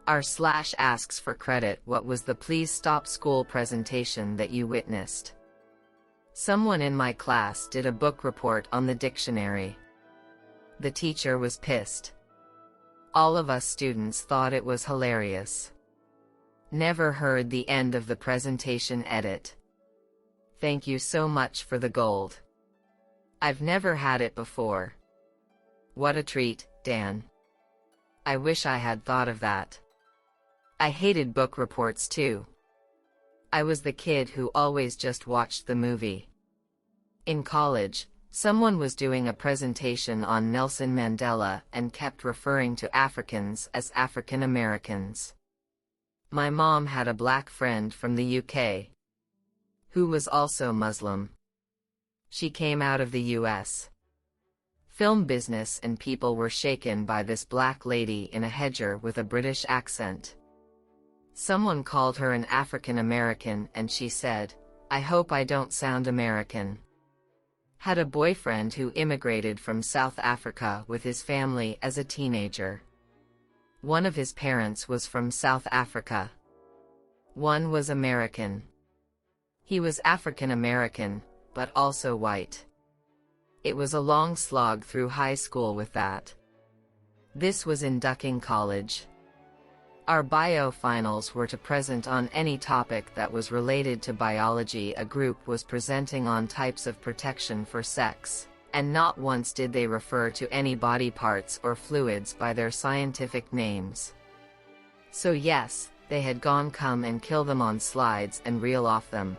R/asks for credit. What was the please stop school presentation that you witnessed? Someone in my class did a book report on the dictionary. The teacher was pissed. All of us students thought it was hilarious. Never heard the end of the presentation edit. Thank you so much for the gold. I've never had it before. What a treat, Dan. I wish I had thought of that. I hated book reports too. I was the kid who always just watched the movie. In college, someone was doing a presentation on Nelson Mandela and kept referring to Africans as African Americans. My mom had a black friend from the UK who was also Muslim. She came out of the US film business and people were shaken by this black lady in a hedger with a British accent. Someone called her an African American and she said, "I hope I don't sound American." Had a boyfriend who immigrated from South Africa with his family as a teenager. One of his parents was from South Africa. One was American. He was African American, but also white. It was a long slog through high school with that. This was in Ducking College. Our bio finals were to present on any topic that was related to biology. A group was presenting on types of protection for sex, and not once did they refer to any body parts or fluids by their scientific names. So yes, they had gone come and kill them on slides and reel off them.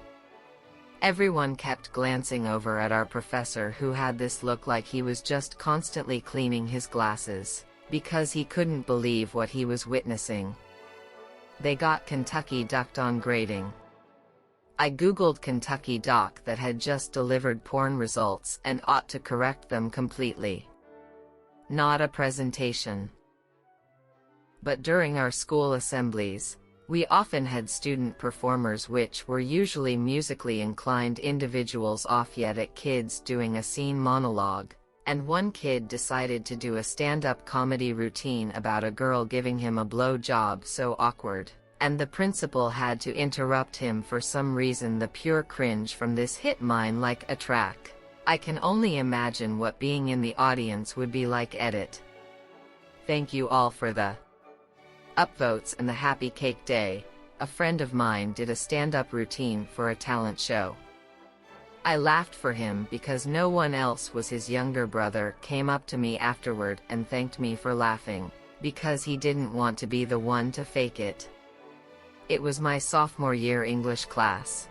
Everyone kept glancing over at our professor who had this look like he was just constantly cleaning his glasses, because he couldn't believe what he was witnessing. They got Kentucky ducked on grading. I googled Kentucky doc that had just delivered porn results and ought to correct them completely. Not a presentation. But during our school assemblies, we often had student performers which were usually musically inclined individuals off yet at kids doing a scene monologue, and one kid decided to do a stand-up comedy routine about a girl giving him a blow job so awkward, and the principal had to interrupt him for some reason. The pure cringe from this hit mine like a track. I can only imagine what being in the audience would be like. Edit. Thank you all for the upvotes and the happy cake day. A friend of mine did a stand-up routine for a talent show. I laughed for him because no one else was. His younger brother came up to me afterward and thanked me for laughing, because he didn't want to be the one to fake it. It was my sophomore year English class.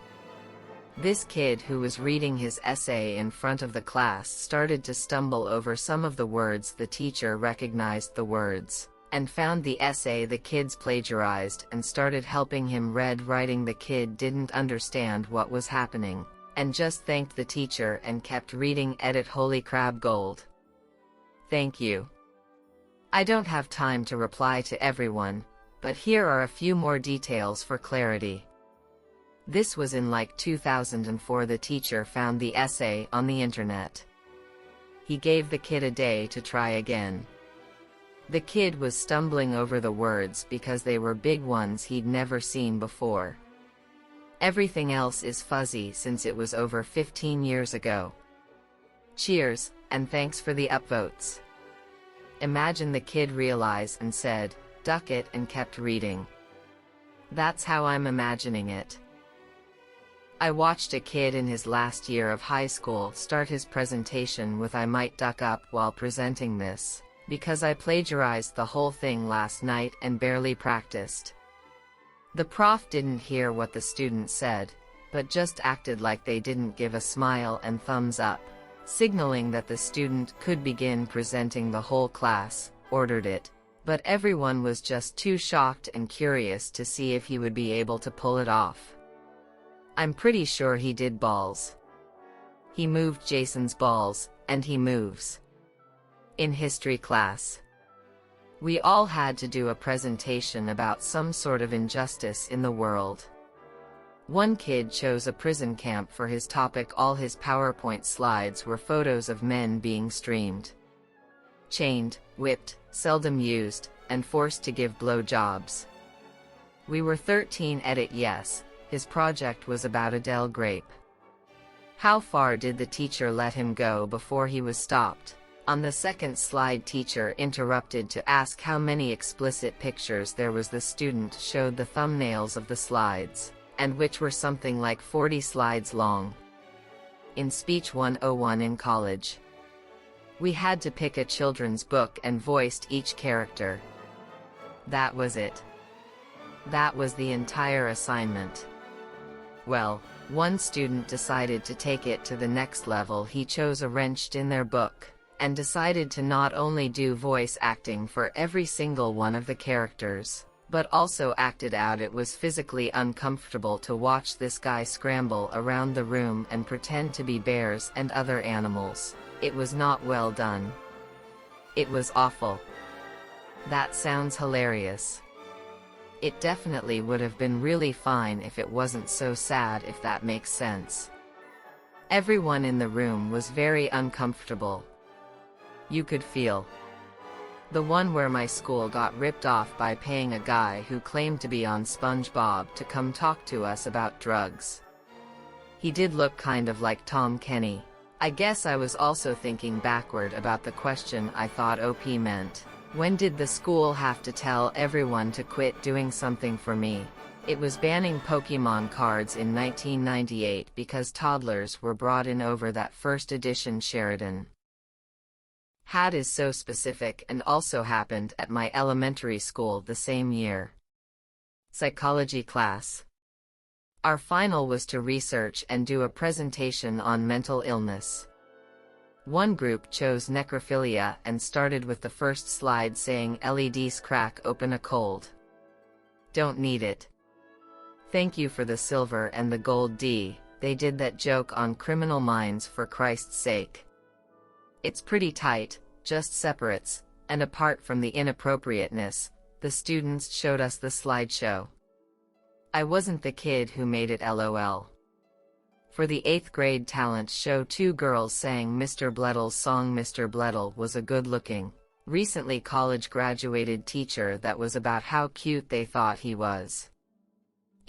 This kid who was reading his essay in front of the class started to stumble over some of the words. The teacher recognized the words and found the essay the kids plagiarized and started helping him read writing. The kid didn't understand what was happening and just thanked the teacher and kept reading. Edit. Holy crab gold. Thank you. I don't have time to reply to everyone, but here are a few more details for clarity. This was in like 2004. The teacher found the essay on the internet. He gave the kid a day to try again. The kid was stumbling over the words because they were big ones he'd never seen before. Everything else is fuzzy since it was over 15 years ago. Cheers, and thanks for the upvotes. Imagine the kid realized and said, "Duck it," and kept reading. That's how I'm imagining it. I watched a kid in his last year of high school start his presentation with "I might duck up while presenting this, because I plagiarized the whole thing last night and barely practiced." The prof didn't hear what the student said, but just acted like they didn't, give a smile and thumbs up, signaling that the student could begin presenting. The whole class ordered it, but everyone was just too shocked and curious to see if he would be able to pull it off. I'm pretty sure he did balls. He moved Jason's balls, and he moves. In history class, we all had to do a presentation about some sort of injustice in the world. One kid chose a prison camp for his topic. All his PowerPoint slides were photos of men being streamed, chained, whipped, seldom used, and forced to give blowjobs. We were 13. Edit yes, his project was about Adele grape. How far did the teacher let him go before he was stopped? On the second slide, teacher interrupted to ask how many explicit pictures there was. The student showed the thumbnails of the slides, and which were something like 40 slides long. In Speech 101 in college, we had to pick a children's book and voiced each character. That was it. That was the entire assignment. Well, one student decided to take it to the next level. He chose a wrenched in their book, and decided to not only do voice acting for every single one of the characters, but also acted out. It was physically uncomfortable to watch this guy scramble around the room and pretend to be bears and other animals. It was not well done. It was awful. That sounds hilarious. It definitely would have been really fine if it wasn't so sad, if that makes sense. Everyone in the room was very uncomfortable. You could feel. The one where my school got ripped off by paying a guy who claimed to be on SpongeBob to come talk to us about drugs. He did look kind of like Tom Kenny. I guess I was also thinking backward about the question I thought OP meant. When did the school have to tell everyone to quit doing something for me? It was banning Pokemon cards in 1998 because toddlers were brought in over that first edition Sheridan hat is so specific, and also happened at my elementary school the same year. Psychology class. Our final was to research and do a presentation on mental illness. One group chose necrophilia and started with the first slide saying LEDs crack open a cold. Don't need it. Thank you for the silver and the gold D. They did that joke on Criminal Minds, for Christ's sake. It's pretty tight, just separates, and apart from the inappropriateness, the students showed us the slideshow. I wasn't the kid who made it, LOL. For the 8th grade talent show, 2 girls sang Mr. Blettle's song. Mr. Blettle was a good-looking, recently college graduated teacher that was about how cute they thought he was.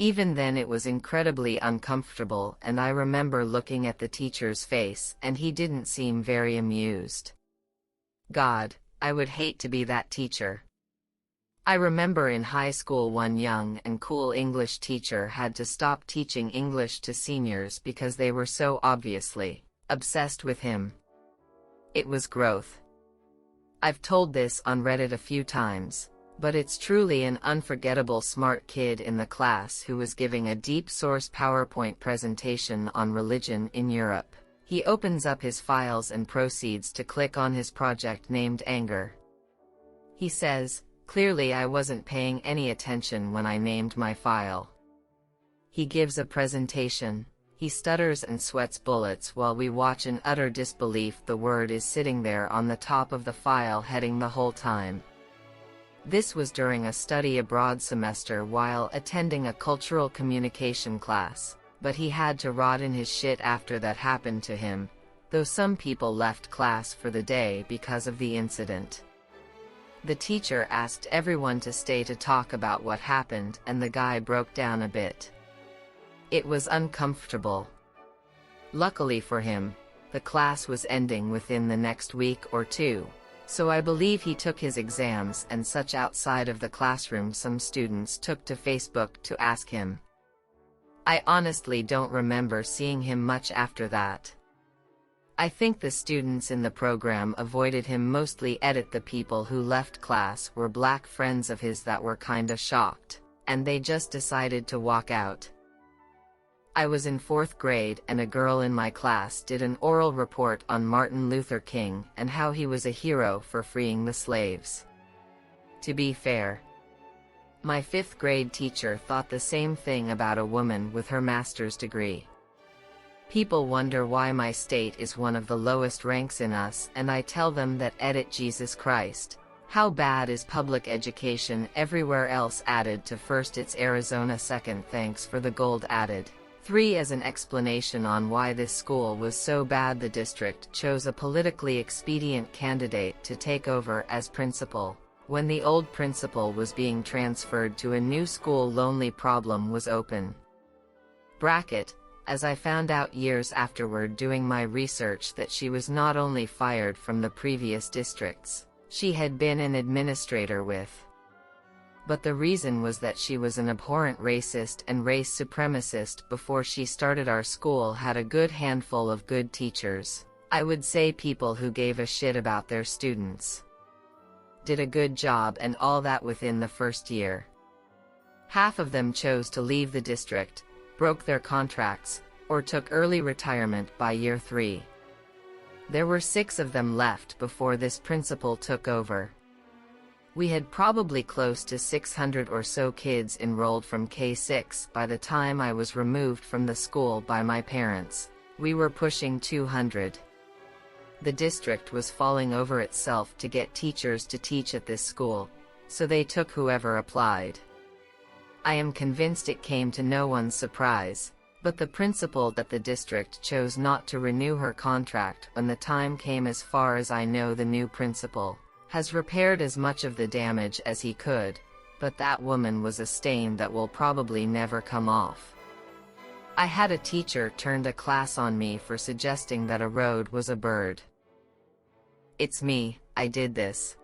Even then it was incredibly uncomfortable, and I remember looking at the teacher's face and he didn't seem very amused. God, I would hate to be that teacher. I remember in high school one young and cool English teacher had to stop teaching English to seniors because they were so obviously obsessed with him. It was growth. I've told this on Reddit a few times, but it's truly an unforgettable smart kid in the class who was giving a deep source PowerPoint presentation on religion in Europe. He opens up his files and proceeds to click on his project named Anger. He says, clearly I wasn't paying any attention when I named my file. He gives a presentation. He stutters and sweats bullets while we watch in utter disbelief. The word is sitting there on the top of the file heading the whole time. This was during a study abroad semester while attending a cultural communication class, but he had to rot in his shit after that happened to him, though some people left class for the day because of the incident. The teacher asked everyone to stay to talk about what happened, and the guy broke down a bit. It was uncomfortable. Luckily for him, the class was ending within the next week or two. So I believe he took his exams and such outside of the classroom. Some students took to Facebook to ask him. I honestly don't remember seeing him much after that. I think the students in the program avoided him mostly. Edit the people who left class were black friends of his that were kinda shocked, and they just decided to walk out. I was in 4th grade and a girl in my class did an oral report on Martin Luther King and how he was a hero for freeing the slaves. To be fair, my 5th grade teacher thought the same thing about a woman with her master's degree. People wonder why my state is one of the lowest ranks in us, and I tell them that edit Jesus Christ. How bad is public education everywhere else? Added to first it's Arizona, second thanks for the gold added. 3 as an explanation on why this school was so bad, the district chose a politically expedient candidate to take over as principal. When the old principal was being transferred to a new school, lonely problem was open. Bracket, as I found out years afterward doing my research that she was not only fired from the previous districts she had been an administrator with, but the reason was that she was an abhorrent racist and race supremacist. Before she started, our school had a good handful of good teachers. I would say people who gave a shit about their students, did a good job and all that within the first year. Half of them chose to leave the district, broke their contracts, or took early retirement by year 3. There were 6 of them left before this principal took over. We had probably close to 600 or so kids enrolled from K6 by the time I was removed from the school by my parents. We were pushing 200. The district was falling over itself to get teachers to teach at this school, so they took whoever applied. I am convinced it came to no one's surprise, but the principal that the district chose not to renew her contract when the time came. As far as I know, the new principal has repaired as much of the damage as he could, but that woman was a stain that will probably never come off. I had a teacher turned a class on me for suggesting that a road was a bird. It's me, I did this.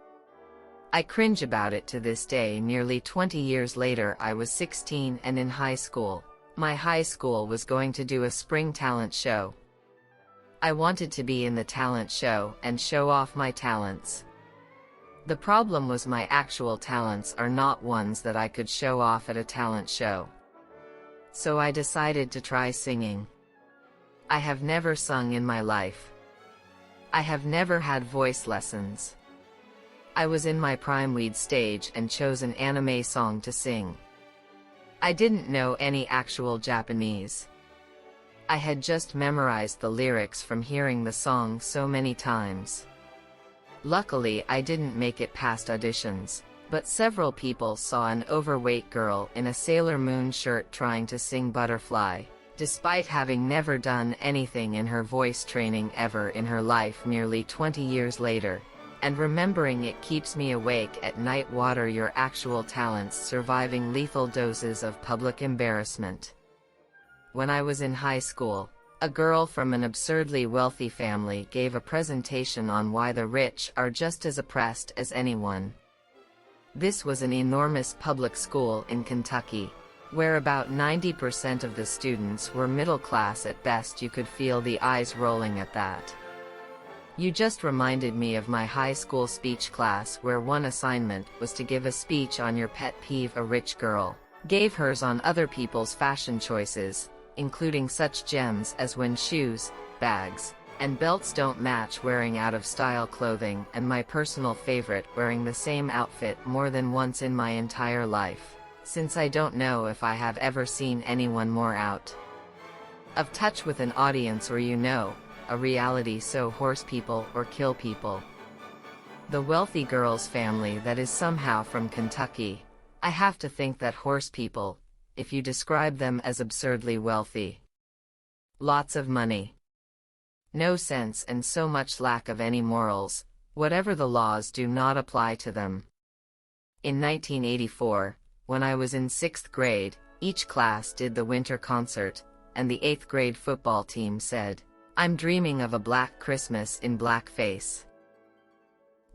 I cringe about it to this day. Nearly 20 years later, I was 16 and in high school. My high school was going to do a spring talent show. I wanted to be in the talent show and show off my talents. The problem was my actual talents are not ones that I could show off at a talent show. So I decided to try singing. I have never sung in my life. I have never had voice lessons. I was in my prime weed stage and chose an anime song to sing. I didn't know any actual Japanese. I had just memorized the lyrics from hearing the song so many times. Luckily, I didn't make it past auditions, but several people saw an overweight girl in a Sailor Moon shirt trying to sing Butterfly, despite having never done anything in her voice training ever in her life nearly 20 years later. And remembering it keeps me awake at night. Water your actual talents, surviving lethal doses of public embarrassment. When I was in high school, a girl from an absurdly wealthy family gave a presentation on why the rich are just as oppressed as anyone. This was an enormous public school in Kentucky, where about 90% of the students were middle class at best. You could feel the eyes rolling at that. You just reminded me of my high school speech class, where one assignment was to give a speech on your pet peeve. A rich girl gave hers on other people's fashion choices, including such gems as when shoes, bags, and belts don't match, wearing out-of-style clothing, and my personal favorite, wearing the same outfit more than once in my entire life, since I don't know if I have ever seen anyone more out of touch with an audience, or a reality show, horse people or kill people. The wealthy girl's family that is somehow from Kentucky. I have to think that horse people, if you describe them as absurdly wealthy. Lots of money. No sense and so much lack of any morals. Whatever the laws do not apply to them. In 1984, when I was in 6th grade, each class did the winter concert, and the 8th grade football team said, "I'm dreaming of a black Christmas" in blackface.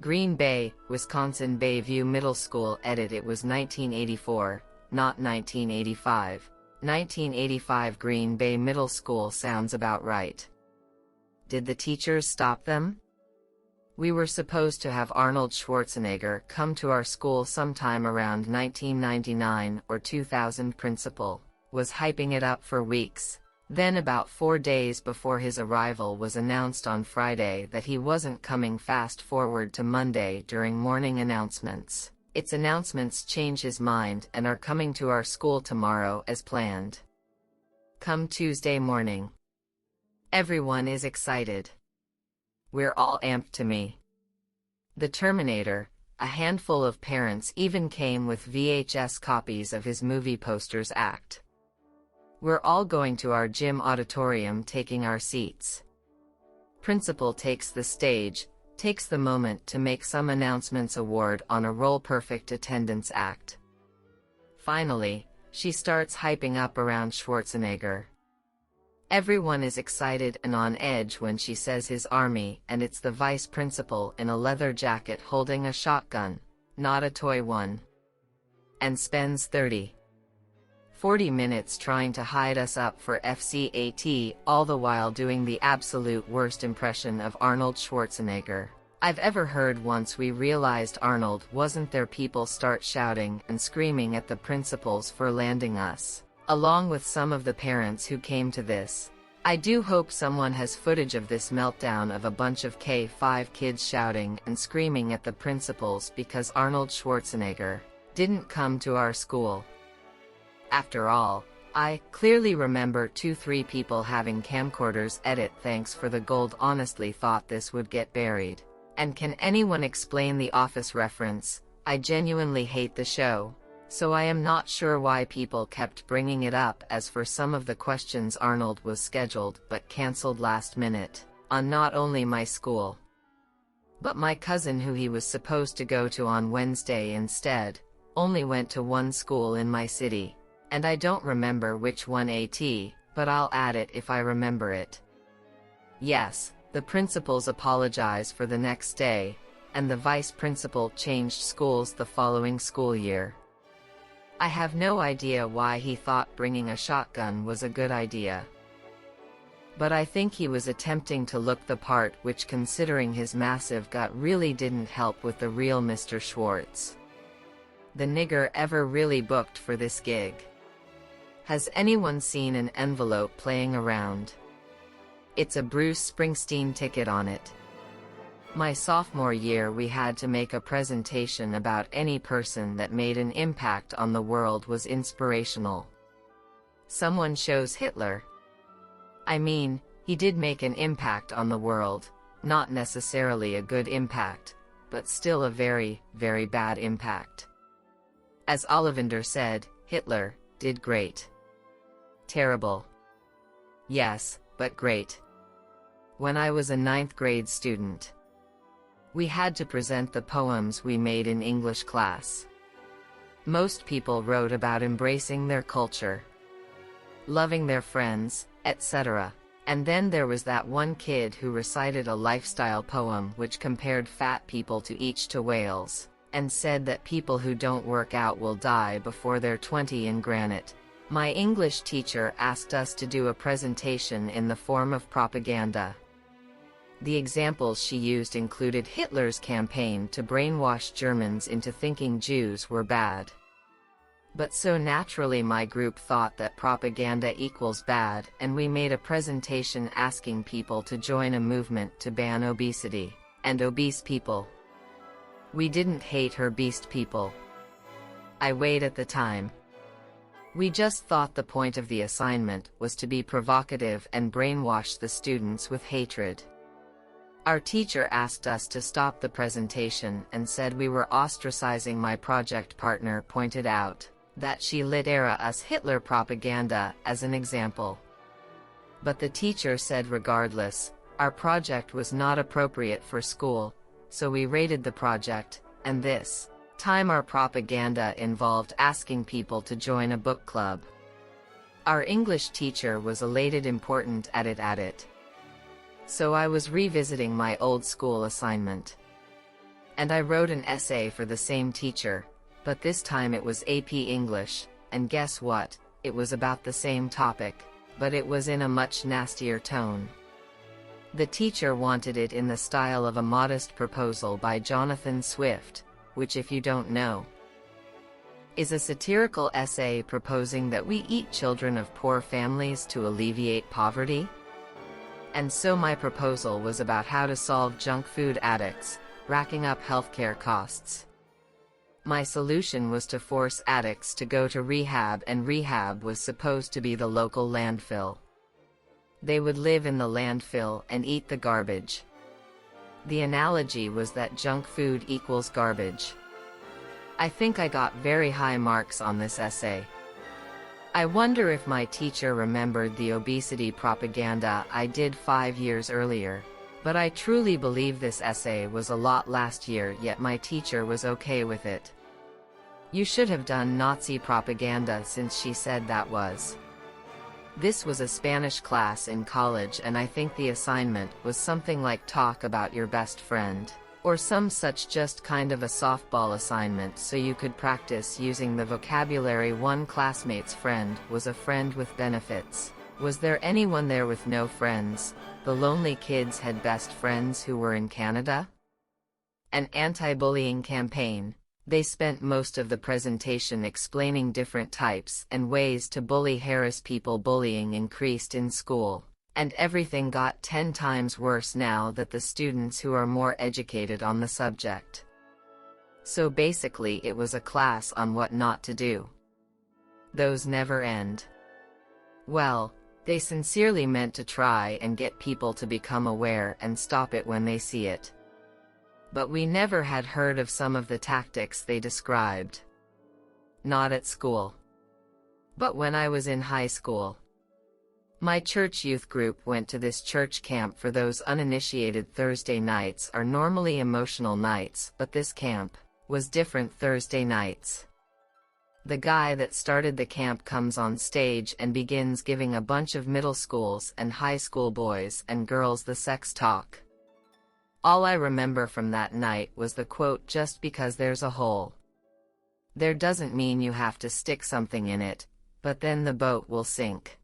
Green Bay, Wisconsin Bayview Middle School. Edit: it was 1984, not 1985. 1985 Green Bay Middle School sounds about right. Did the teachers stop them? We were supposed to have Arnold Schwarzenegger come to our school sometime around 1999 or 2000. Principal was hyping it up for weeks. Then about 4 days before his arrival was announced on Friday that he wasn't coming. Fast forward to Monday during morning announcements. Its announcements change his mind and are coming to our school tomorrow as planned. Come Tuesday morning. Everyone is excited. We're all amped to me. The Terminator. A handful of parents even came with VHS copies of his movie posters. Act. We're all going to our gym auditorium, taking our seats. Principal takes the stage, takes the moment to make some announcements award on a role-perfect attendance act. Finally, she starts hyping up around Schwarzenegger. Everyone is excited and on edge when she says his army, and it's the vice principal in a leather jacket holding a shotgun, not a toy one. And spends 40 minutes trying to hide us up for FCAT, all the while doing the absolute worst impression of Arnold Schwarzenegger I've ever heard. Once we realized Arnold wasn't there, people start shouting and screaming at the principals for landing us, along with some of the parents who came to this. I do hope someone has footage of this meltdown of a bunch of K5 kids shouting and screaming at the principals because Arnold Schwarzenegger didn't come to our school. After all, I clearly remember 2-3 people having camcorders edit "Thanks for the gold, honestly thought this would get buried." And can anyone explain the Office reference? I genuinely hate the show, so I am not sure why people kept bringing it up. As for some of the questions, Arnold was scheduled but cancelled last minute, on not only my school, but my cousin who he was supposed to go to on Wednesday instead, only went to one school in my city. And I don't remember which one but I'll add it if I remember it. Yes, the principals apologized for the next day, and the vice principal changed schools the following school year. I have no idea why he thought bringing a shotgun was a good idea. But I think he was attempting to look the part, which, considering his massive gut, really didn't help with the real Mr. Schwartz. The nigger ever really booked for this gig? Has anyone seen an envelope playing around? It's a Bruce Springsteen ticket on it. My sophomore year, we had to make a presentation about any person that made an impact on the world was inspirational. Someone chose Hitler. I mean, he did make an impact on the world, not necessarily a good impact, but still a very, very bad impact. As Ollivander said, Hitler did great. Terrible. Yes, but great. When I was a 9th grade student, we had to present the poems we made in English class. Most people wrote about embracing their culture, loving their friends, etc. And then there was that one kid who recited a lifestyle poem which compared fat people to whales, and said that people who don't work out will die before they're 20 in granite. My English teacher asked us to do a presentation in the form of propaganda. The examples she used included Hitler's campaign to brainwash Germans into thinking Jews were bad. But so naturally my group thought that propaganda equals bad, and we made a presentation asking people to join a movement to ban obesity and obese people. We didn't hate her beast people. I weighed at the time. We just thought the point of the assignment was to be provocative and brainwash the students with hatred. Our teacher asked us to stop the presentation and said we were ostracizing. My project partner pointed out that she lit us Hitler propaganda as an example. But the teacher said regardless, our project was not appropriate for school, so we rated the project, and this time our propaganda involved asking people to join a book club. Our English teacher was elated, important at it. So I was revisiting my old school assignment. And I wrote an essay for the same teacher, but this time it was AP English, and guess what? It was about the same topic, but it was in a much nastier tone. The teacher wanted it in the style of A Modest Proposal by Jonathan Swift, which, if you don't know, is a satirical essay proposing that we eat children of poor families to alleviate poverty. And so my proposal was about how to solve junk food addicts, racking up healthcare costs. My solution was to force addicts to go to rehab, and rehab was supposed to be the local landfill. They would live in the landfill and eat the garbage. The analogy was that junk food equals garbage. I think I got very high marks on this essay. I wonder if my teacher remembered the obesity propaganda I did 5 years earlier. But I truly believe this essay was a lot last year, yet my teacher was okay with it. You should have done Nazi propaganda since she said that was. This was a Spanish class in college, and I think the assignment was something like talk about your best friend, or some such, just kind of a softball assignment so you could practice using the vocabulary. One classmate's friend was a friend with benefits. Was there anyone there with no friends? The lonely kids had best friends who were in Canada? An anti-bullying campaign. They spent most of the presentation explaining different types and ways to bully, harass people. Bullying increased in school, and everything got 10 times worse now that the students who are more educated on the subject. So basically it was a class on what not to do. Those never end. Well, they sincerely meant to try and get people to become aware and stop it when they see it. But we never had heard of some of the tactics they described. Not at school. But when I was in high school, my church youth group went to this church camp. For those uninitiated, Thursday nights are normally emotional nights, but this camp was different. Thursday nights, the guy that started the camp comes on stage and begins giving a bunch of middle schools and high school boys and girls the sex talk. All I remember from that night was the quote, "Just because there's a hole there doesn't mean you have to stick something in it, but then the boat will sink."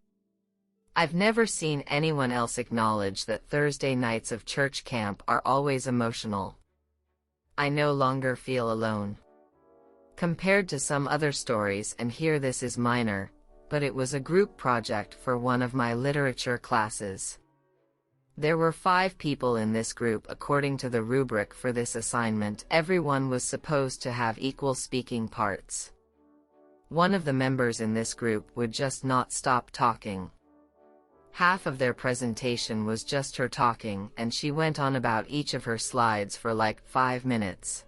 I've never seen anyone else acknowledge that Thursday nights of church camp are always emotional. I no longer feel alone. Compared to some other stories, and here this is minor, but it was a group project for one of my literature classes. There were 5 people in this group. According to the rubric for this assignment, everyone was supposed to have equal speaking parts. One of the members in this group would just not stop talking. Half of their presentation was just her talking, and she went on about each of her slides for like 5 minutes.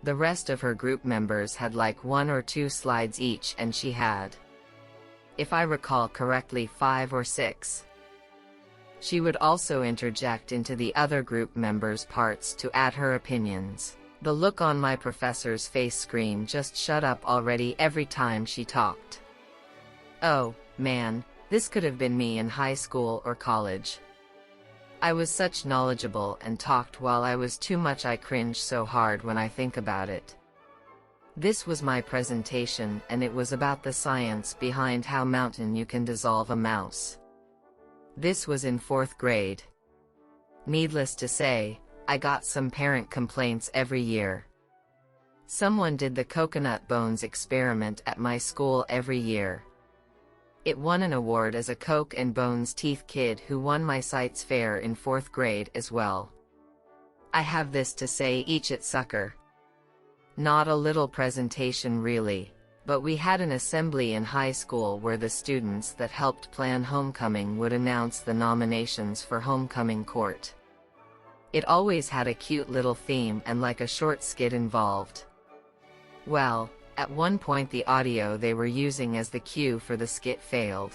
The rest of her group members had like 1 or 2 slides each, and she had, if I recall correctly, 5 or 6. She would also interject into the other group members' parts to add her opinions. The look on my professor's face screamed, "Just shut up already," every time she talked. Oh, man, this could have been me in high school or college. I was such knowledgeable and talked while I was too much. I cringe so hard when I think about it. This was my presentation, and it was about the science behind how mountain you can dissolve a mouse. This was in 4th grade. Needless to say, I got some parent complaints every year. Someone did the coconut bones experiment at my school every year. It won an award as a Coke and Bones teeth kid who won my science fair in 4th grade as well. I have this to say, eat it, sucker. Not a little presentation really. But we had an assembly in high school where the students that helped plan homecoming would announce the nominations for homecoming court. It always had a cute little theme and like a short skit involved. Well, at one point the audio they were using as the cue for the skit failed.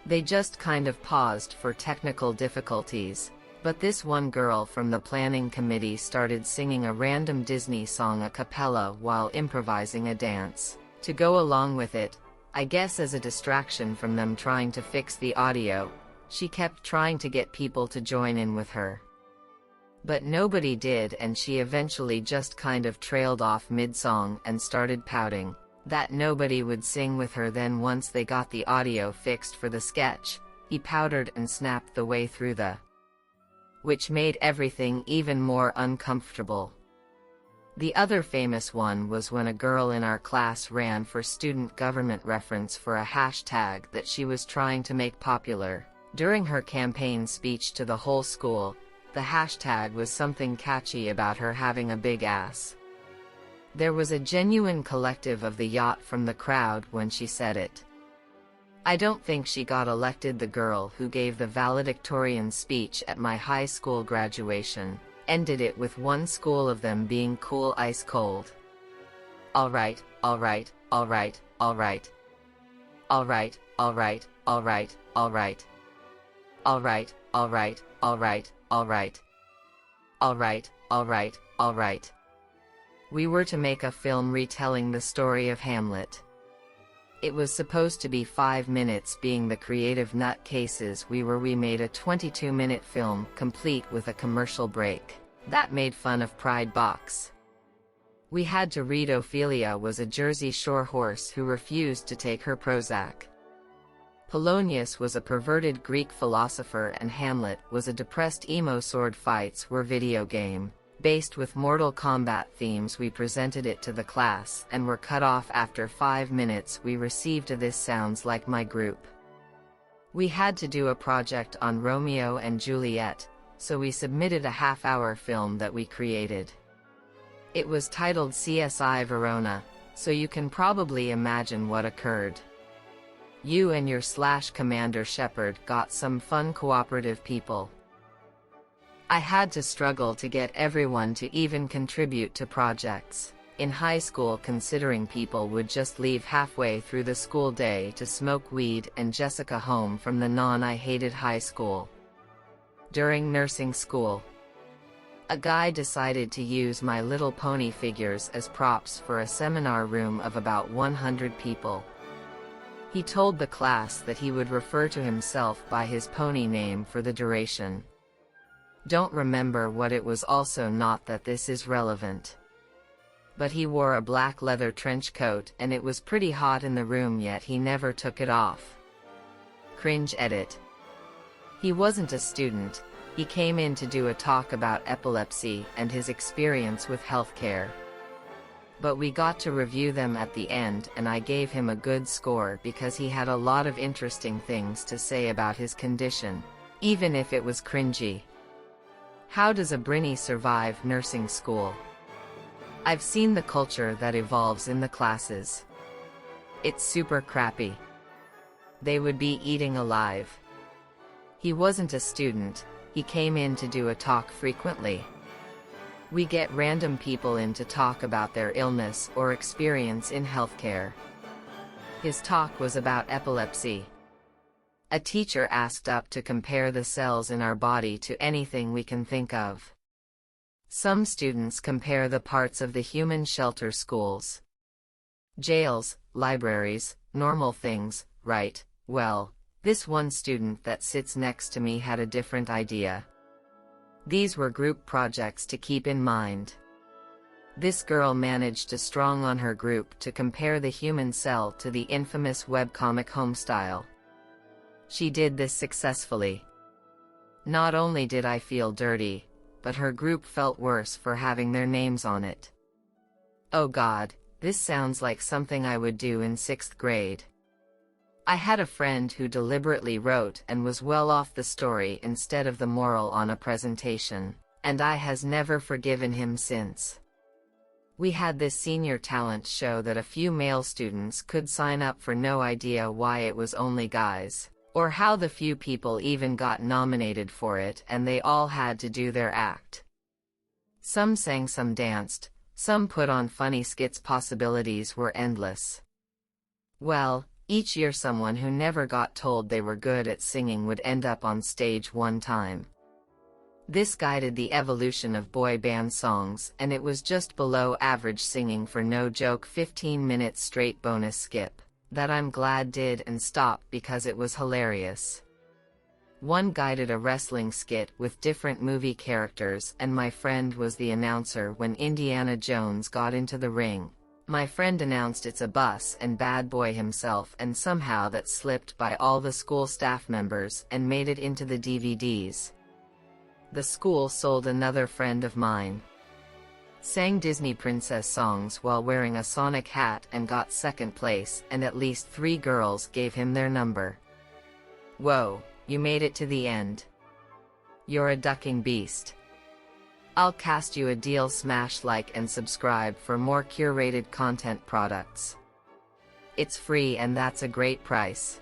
They just kind of paused for technical difficulties, but this one girl from the planning committee started singing a random Disney song a cappella while improvising a dance to go along with it. I guess as a distraction from them trying to fix the audio, she kept trying to get people to join in with her. But nobody did, and she eventually just kind of trailed off mid-song and started pouting that nobody would sing with her. Then once they got the audio fixed for the sketch, he powdered and snapped the way through which made everything even more uncomfortable. The other famous one was when a girl in our class ran for student government reference for a hashtag that she was trying to make popular. During her campaign speech to the whole school, the hashtag was something catchy about her having a big ass. There was a genuine collective of the yacht from the crowd when she said it. I don't think she got elected. The girl who gave the valedictorian speech at my high school graduation ended it with one school of them being cool ice cold. Alright, alright, alright, alright. Alright, alright, alright, alright. Alright, alright, alright, alright. Alright, alright, alright. We were to make a film retelling the story of Hamlet. It was supposed to be 5 minutes. Being the creative nutcases we made a 22-minute film, complete with a commercial break. That made fun of Pride Box. We had to read Ophelia was a Jersey Shore horse who refused to take her Prozac. Polonius was a perverted Greek philosopher and Hamlet was a depressed emo. Sword fights were video game based with Mortal Kombat themes. We presented it to the class and were cut off after 5 minutes. We received a "This sounds like my group." We had to do a project on Romeo and Juliet, so we submitted a half-hour film that we created. It was titled CSI Verona, so you can probably imagine what occurred. You and your Commander Shepard got some fun cooperative people. I had to struggle to get everyone to even contribute to projects. In high school, considering people would just leave halfway through the school day to smoke weed and Jessica home from the I hated high school. During nursing school, a guy decided to use My Little Pony figures as props for a seminar room of about 100 people. He told the class that he would refer to himself by his pony name for the duration. Don't remember what it was. Also, not that this is relevant. But he wore a black leather trench coat and it was pretty hot in the room, yet he never took it off. Cringe edit. He wasn't a student, he came in to do a talk about epilepsy and his experience with healthcare. But we got to review them at the end and I gave him a good score because he had a lot of interesting things to say about his condition, even if it was cringy. How does a Brinny survive nursing school? I've seen the culture that evolves in the classes. It's super crappy. They would be eating alive. He wasn't a student, he came in to do a talk frequently. We get random people in to talk about their illness or experience in healthcare. His talk was about epilepsy. A teacher asked us to compare the cells in our body to anything we can think of. Some students compare the parts of the human shelter schools, jails, libraries, normal things, right? Well, this one student that sits next to me had a different idea. These were group projects to keep in mind. This girl managed to strong on her group to compare the human cell to the infamous webcomic Homestyle. She did this successfully. Not only did I feel dirty, but her group felt worse for having their names on it. Oh God, this sounds like something I would do in 6th grade. I had a friend who deliberately wrote and was well off the story instead of the moral on a presentation, and I has never forgiven him since. We had this senior talent show that a few male students could sign up for, no idea why it was only guys, or how the few people even got nominated for it, and they all had to do their act. Some sang, some danced, some put on funny skits. Possibilities were endless. Well, each year someone who never got told they were good at singing would end up on stage one time. This guided the evolution of boy band songs, and it was just below average singing for, no joke, 15-minute straight bonus skip that I'm glad did and stopped because it was hilarious. One guided a wrestling skit with different movie characters, and my friend was the announcer when Indiana Jones got into the ring. My friend announced "It's a bus" and Bad Boy himself, and somehow that slipped by all the school staff members and made it into the DVDs. The school sold. Another friend of mine sang Disney princess songs while wearing a Sonic hat and got 2nd place, and at least 3 girls gave him their number. Whoa, you made it to the end. You're a ducking beast. I'll cast you a deal. Smash like and subscribe for more curated content products. It's free and that's a great price.